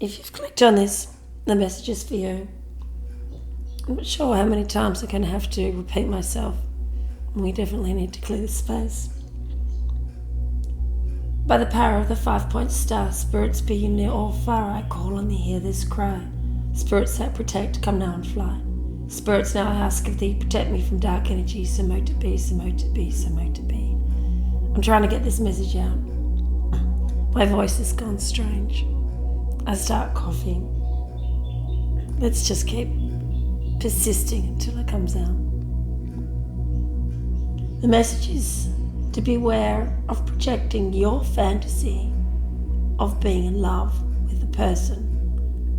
If you've clicked on this, the message is for you. I'm not sure how many times I'm going to have to repeat myself. We definitely need to clear the space. By the power of the 5-point star, spirits be you near or far, I call and they hear this cry. Spirits that protect, come now and fly. Spirits, now I ask of thee, protect me from dark energy, so mote to be, so mote to be, so mote to be. I'm trying to get this message out. My voice has gone strange. I start coughing. Let's just keep persisting until it comes out. The message is to beware of projecting your fantasy of being in love with the person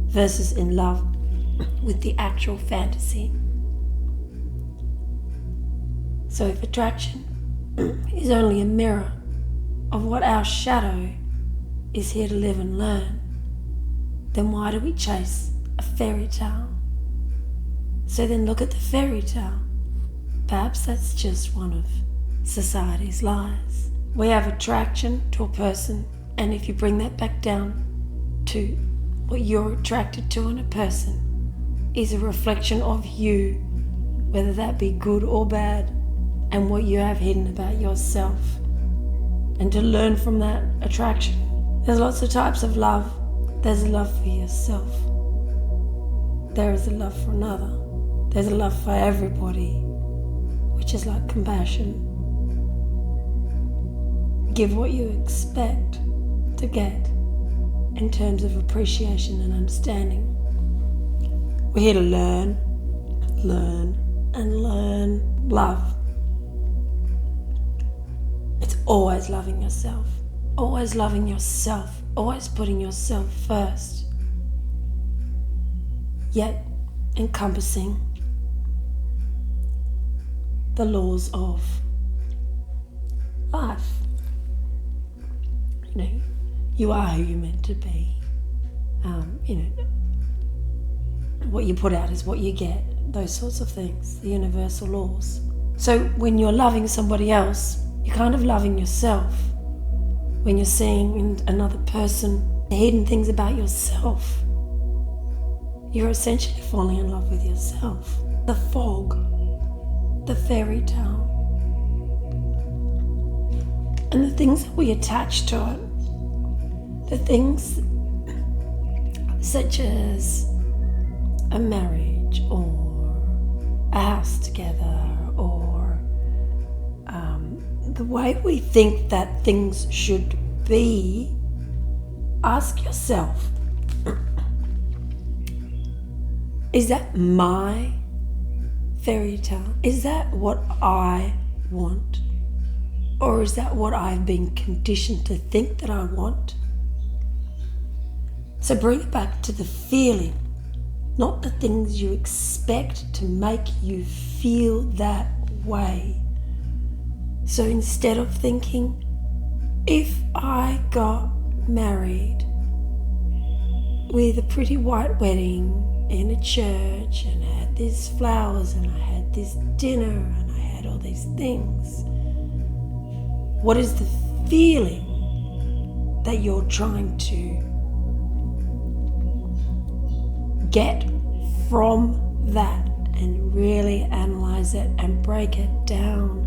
versus in love with the actual fantasy. So if attraction is only a mirror of what our shadow is here to live and learn, then why do we chase a fairy tale? So then look at the fairy tale. Perhaps that's just one of society's lies. We have attraction to a person, and if you bring that back down to what you're attracted to in a person is a reflection of you, whether that be good or bad, and what you have hidden about yourself. And to learn from that attraction, there's lots of types of love. There's a love for yourself. There is a love for another. There's a love for everybody, which is like compassion. Give what you expect to get in terms of appreciation and understanding. We're here to learn, and learn love. It's always loving yourself, always loving yourself, always putting yourself first, yet encompassing the laws of life. You are who you're meant to be. What you put out is what you get, those sorts of things, the universal laws. So when you're loving somebody else, you're kind of loving yourself. When you're seeing in another person the hidden things about yourself, you're essentially falling in love with yourself. The fog, the fairy tale, and the things that we attach to it, the things such as a marriage or a house together, or the way we think that things should be. Ask yourself, is that my fairy tale? Is that what I want? Or is that what I've been conditioned to think that I want? So bring it back to the feeling, not the things you expect to make you feel that way. So instead of thinking, if I got married with a pretty white wedding in a church and I had these flowers and I had this dinner and I had all these things, what is the feeling that you're trying to get from that? And really analyze it and break it down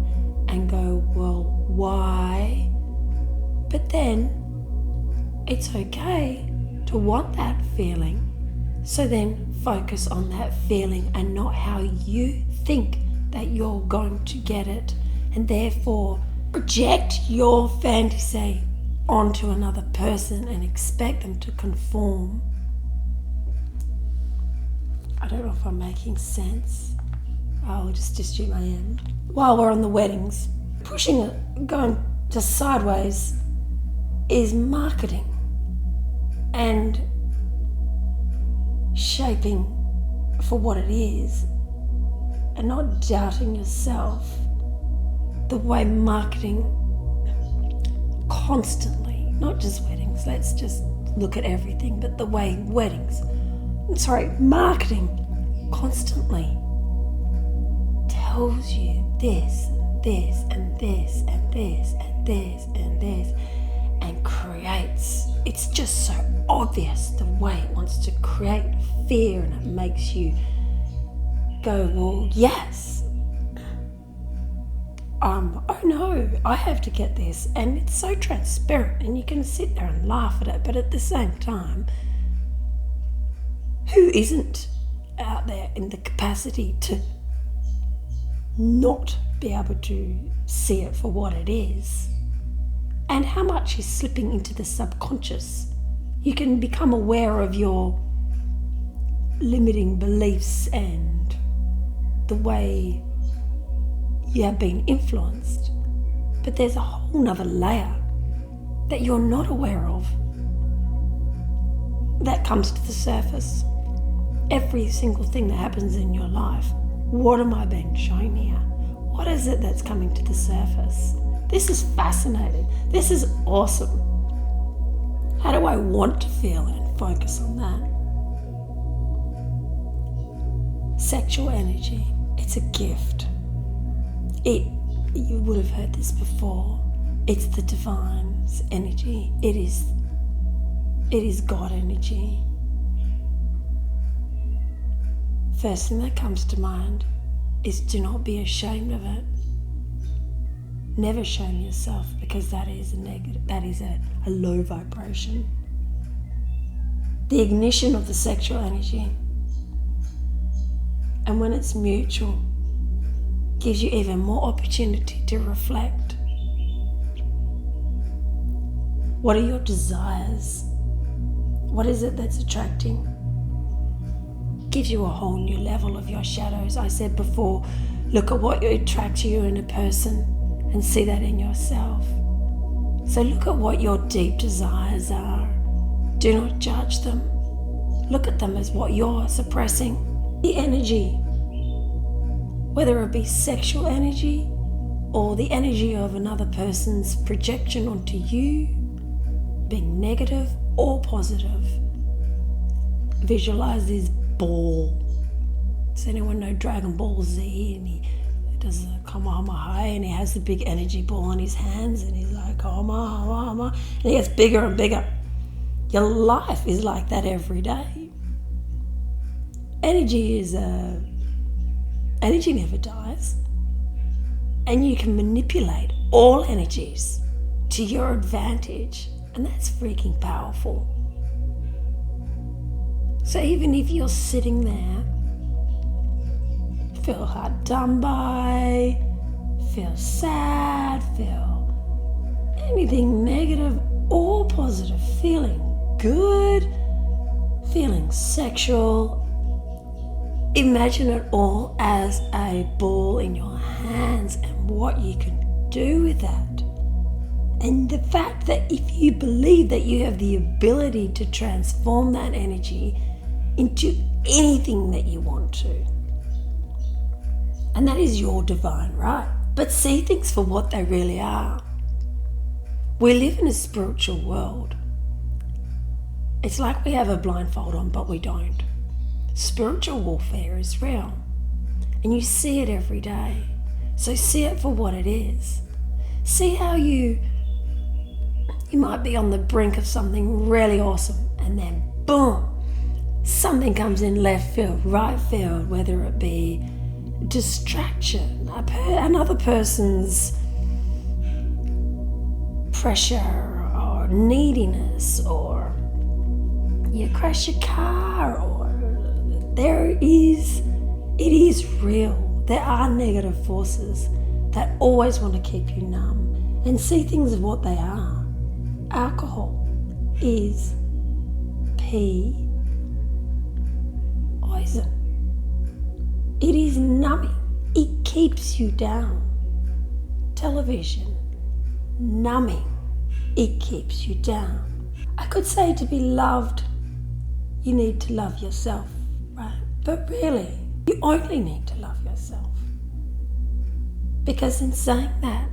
and go, well, why? But then it's okay to want that feeling. So then focus on that feeling and not how you think that you're going to get it, and therefore project your fantasy onto another person and expect them to conform. I don't know if I'm making sense. I'll just assume I am. While we're on the weddings, pushing it, going just sideways, is marketing and shaping for what it is, and not doubting yourself. The way marketing constantly, not just weddings, let's just look at everything, but the way marketing constantly tells you this, this, and this, and this, and this, and this, and creates, it's just so obvious the way it wants to create fear, and it makes you go, well, yes, oh no, I have to get this. And it's so transparent, and you can sit there and laugh at it, but at the same time, who isn't out there in the capacity to not be able to see it for what it is? And how much is slipping into the subconscious? You can become aware of your limiting beliefs and the way you have been influenced, but there's a whole nother layer that you're not aware of that comes to the surface. Every single thing that happens in your life, what am I being shown here? What is it that's coming to the surface? This is fascinating. This is awesome. How do I want to feel and focus on that? Sexual energy, it's a gift. You would have heard this before. It's the divine's energy. It is God energy. First thing that comes to mind is do not be ashamed of it. Never shame yourself, because that is a negative, that is a low vibration. The ignition of the sexual energy, and when it's mutual, gives you even more opportunity to reflect. What are your desires? What is it that's attracting? Gives you a whole new level of your shadows. I said before, look at what attracts you in a person and see that in yourself. So look at what your deep desires are. Do not judge them. Look at them as what you're suppressing. The energy, whether it be sexual energy or the energy of another person's projection onto you, being negative or positive. Visualize this ball. Does anyone know Dragon Ball Z? And he does the Kamehameha, and he has the big energy ball in his hands, and he's like Kamehameha, and he gets bigger and bigger. Your life is like that every day. Energy never dies, and you can manipulate all energies to your advantage, and that's freaking powerful. So even if you're sitting there, feel hard done by, feel sad, feel anything negative or positive, feeling good, feeling sexual, imagine it all as a ball in your hands and what you can do with that. And the fact that if you believe that you have the ability to transform that energy into anything that you want to, and that is your divine right. But see things for what they really are. We live in a spiritual world. It's like we have a blindfold on, but we don't. Spiritual warfare is real, and you see it every day. So see it for what it is. See how you might be on the brink of something really awesome, and then boom, something comes in left field, right field, whether it be distraction, another person's pressure or neediness, or you crash your car, or it is real. There are negative forces that always want to keep you numb, and see things of what they are. Alcohol is poison. It is numbing. It keeps you down. Television, numbing. It keeps you down. I could say to be loved, you need to love yourself, right? But really, you only need to love yourself. Because in saying that,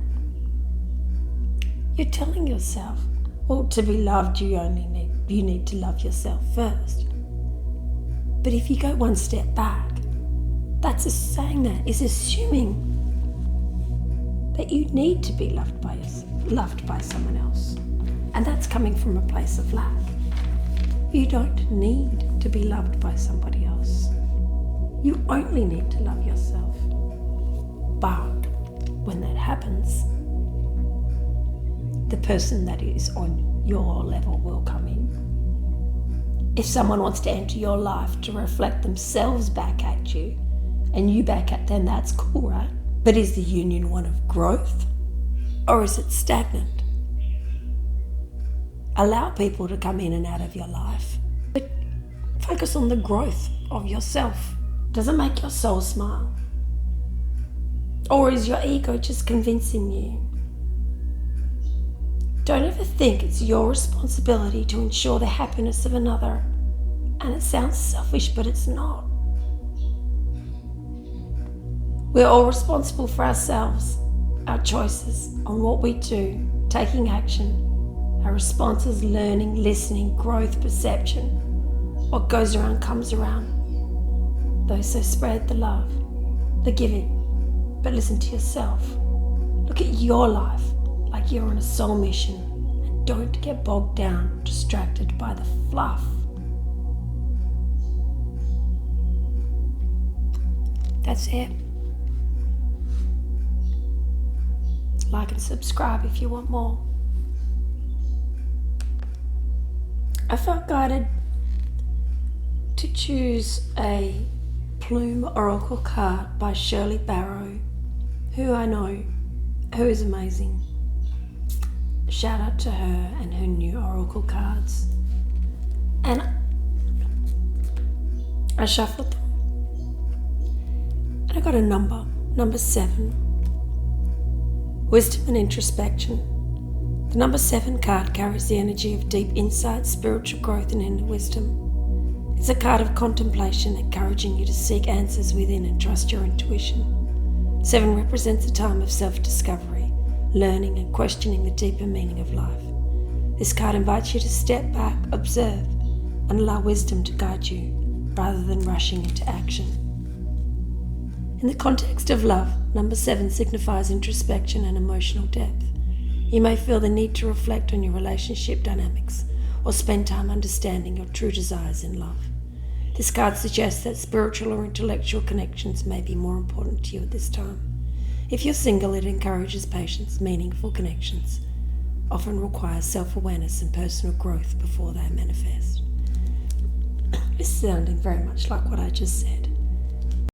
you're telling yourself, well, to be loved, you need to love yourself first. But if you go one step back, that's saying that is assuming that you need to be loved by someone else, and that's coming from a place of lack. You don't need to be loved by somebody else. You only need to love yourself. But when that happens, the person that is on your level will come in. If someone wants to enter your life to reflect themselves back at you and you back at them, that's cool, right? But is the union one of growth or is it stagnant? Allow people to come in and out of your life, but focus on the growth of yourself. Does it make your soul smile? Or is your ego just convincing you? Don't ever think it's your responsibility to ensure the happiness of another. And it sounds selfish, but it's not. We're all responsible for ourselves, our choices, on what we do, taking action, our responses, learning, listening, growth, perception. What goes around comes around. So spread the love, the giving, but listen to yourself. Look at your life like you're on a soul mission and don't get bogged down, distracted by the fluff. That's it. Like and subscribe if you want more. I felt guided to choose a Plume Oracle card by Shirley Barrow, who I know, who is amazing. Shout out to her and her new Oracle cards. And I shuffled them. And I got a number 7. Wisdom and introspection. The number 7 card carries the energy of deep insight, spiritual growth and inner wisdom. It's a card of contemplation, encouraging you to seek answers within and trust your intuition. 7 represents a time of self-discovery, learning and questioning the deeper meaning of life. This card invites you to step back, observe, and allow wisdom to guide you, rather than rushing into action. In the context of love, number 7 signifies introspection and emotional depth. You may feel the need to reflect on your relationship dynamics or spend time understanding your true desires in love. This card suggests that spiritual or intellectual connections may be more important to you at this time. If you're single, it encourages patience. Meaningful connections often require self-awareness and personal growth before they manifest. It's sounding very much like what I just said.